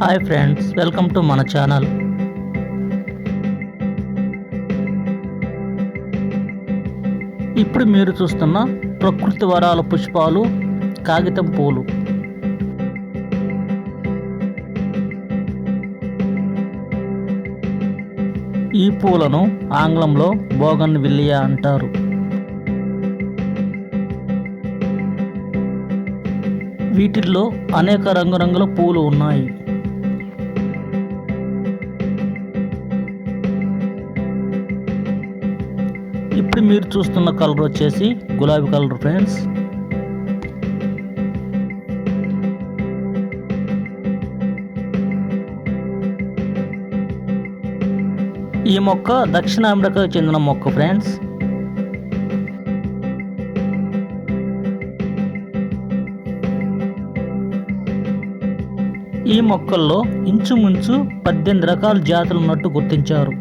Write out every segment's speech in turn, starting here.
Hi friends, welcome to మన channel. ఇప్పుడు మీరు చూస్తున్న ప్రకృతి వరాల పుష్పాలు కాగితం పూలు. ఈ పూలను ఆంగ్లంలో బోగన్విల్లియా అంటారు. వీటిల్లో అనేక రంగురంగుల పూలు ఉన్నాయి. ఇప్పుడు మీరు చూస్తున్న కలర్ వచ్చేసి గులాబీ కలర్ ఫ్రెండ్స్. ఈ మొక్క దక్షిణ అమెరికాకు చెందిన మొక్క ఫ్రెండ్స్. ఈ మొక్కల్లో ఇంచుమించు 18 రకాల జాతులు ఉన్నట్టు గుర్తించారు.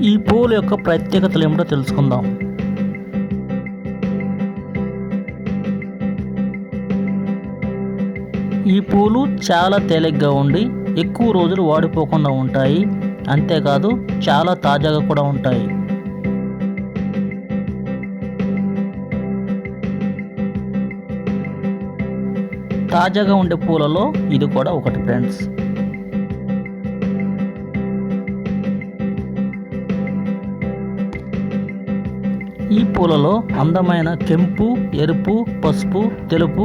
ఈ పూల యొక్క ప్రత్యేకతలు ఏమిటో తెలుసుకుందాం. ఈ పూలు చాలా తేలిగ్గా ఉండి ఎక్కువ రోజులు వాడిపోకుండా ఉంటాయి. అంతేకాదు చాలా తాజాగా కూడా ఉంటాయి. తాజాగా ఉండే పూలలో ఇది కూడా ఒకటి ఫ్రెండ్స్. ఈ పూలలో అందమైన కెంపు, ఎరుపు, పసుపు, తెలుపు,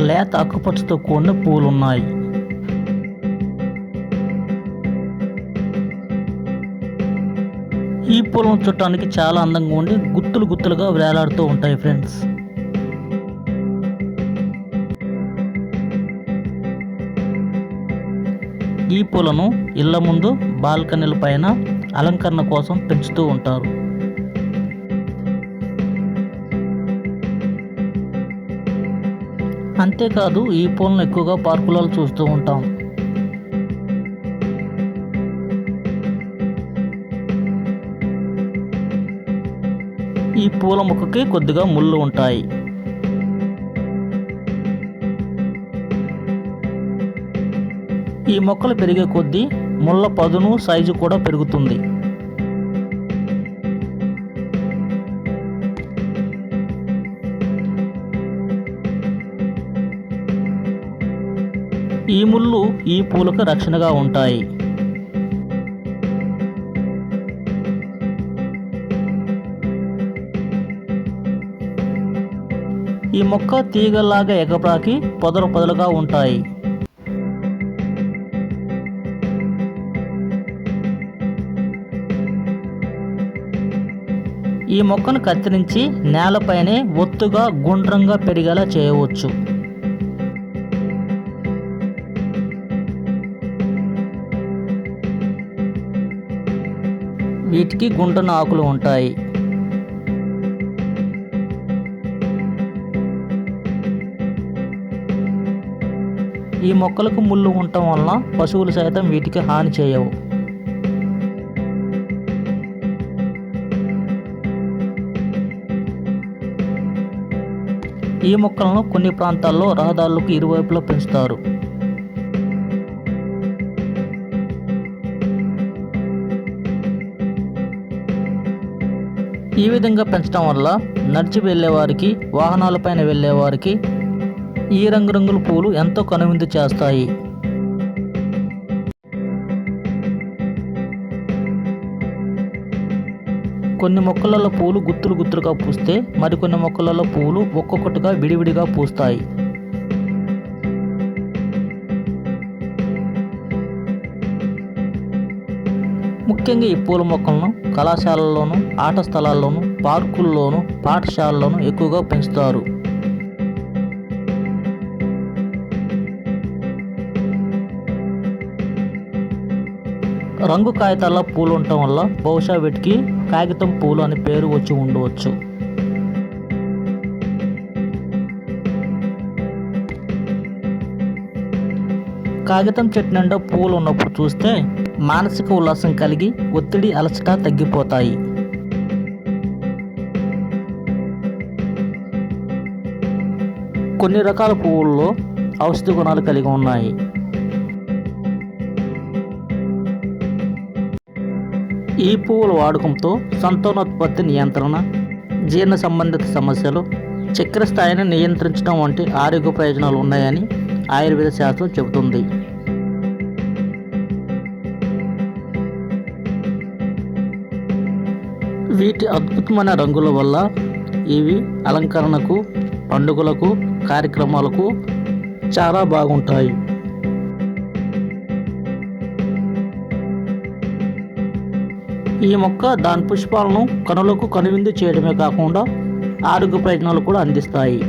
లేత ఆకుపచ్చతో కూడిన పూలున్నాయి. ఈ పూలను చుట్టానికి చాలా అందంగా ఉండి గుత్తులు గుత్తులుగా వేలాడుతూ ఉంటాయి ఫ్రెండ్స్. ఈ పూలను ఇళ్ల ముందు, బాల్కనీల పైన అలంకరణ కోసం పెంచుతూ ఉంటారు. అంతేకాదు ఈ పూలను ఎక్కువగా పార్కులలో చూస్తూ ఉంటాం. ఈ పూల మొక్కకి కొద్దిగా ముళ్ళు ఉంటాయి. ఈ మొక్కలు పెరిగే కొద్దీ ముళ్ళ పదును, సైజు కూడా పెరుగుతుంది. ఈ ముళ్ళు ఈ పూలకు రక్షణగా ఉంటాయి. ఈ మొక్క తీగల్లాగా ఎగబ్రాకి పొదలు పొదలుగా ఉంటాయి. ఈ మొక్కను కత్తిరించి నేలపైనే ఒత్తుగా గుండ్రంగా పెరిగేలా చేయవచ్చు. వీటికి గుండ్రన ఆకులు ఉంటాయి. ఈ మొక్కలకు ముళ్ళు ఉండటం వలన పశువులు సైతం వీటికి హాని చేయవు. ఈ మొక్కలను కొన్ని ప్రాంతాల్లో రహదారులకు ఇరువైపులా పెంచుతారు. ఈ విధంగా పెంచడం వల్ల నడిచి వెళ్ళేవారికి, వాహనాలపైన వెళ్ళేవారికి ఈ రంగురంగుల పూలు ఎంతో కనువిందు చేస్తాయి. కొన్ని మొక్కలలో పూలు గుత్తులు గుత్తులుగా పూస్తే మరికొన్ని మొక్కలలో పూలు ఒక్కొక్కటిగా విడివిడిగా పూస్తాయి. ముఖ్యంగా ఈ పూల మొక్కలను కళాశాలల్లోనూ, ఆట స్థలాల్లోనూ, పార్కుల్లోనూ, పాఠశాలల్లోనూ ఎక్కువగా పెంచుతారు. రంగు కాగితాల పూలు ఉండటం వల్ల బహుశా వీటికి కాగితం పూలు అనే పేరు వచ్చి ఉండవచ్చు. కాగితం చెట్టు నిండా పూలు ఉన్నప్పుడు చూస్తే మానసిక ఉల్లాసం కలిగి ఒత్తిడి, అలసట తగ్గిపోతాయి. కొన్ని రకాల పువ్వుల్లో ఔషధ గుణాలు కలిగి ఉన్నాయి. ఈ పువ్వుల వాడకంతో సంతానోత్పత్తి నియంత్రణ, జీర్ణ సంబంధిత సమస్యలు, చక్కెర స్థాయిని నియంత్రించడం వంటి ఆరోగ్య ప్రయోజనాలు ఉన్నాయని ఆయుర్వేద శాస్త్రం చెబుతుంది. వీటి అద్భుతమైన రంగుల వల్ల ఇవి అలంకరణకు, పండుగలకు, కార్యక్రమాలకు చాలా బాగుంటాయి. ఈ మొక్క దాని పుష్పాలను కనులకు కనువిందు చేయడమే కాకుండా ఆరోగ్య ప్రయోజనాలు కూడా అందిస్తాయి.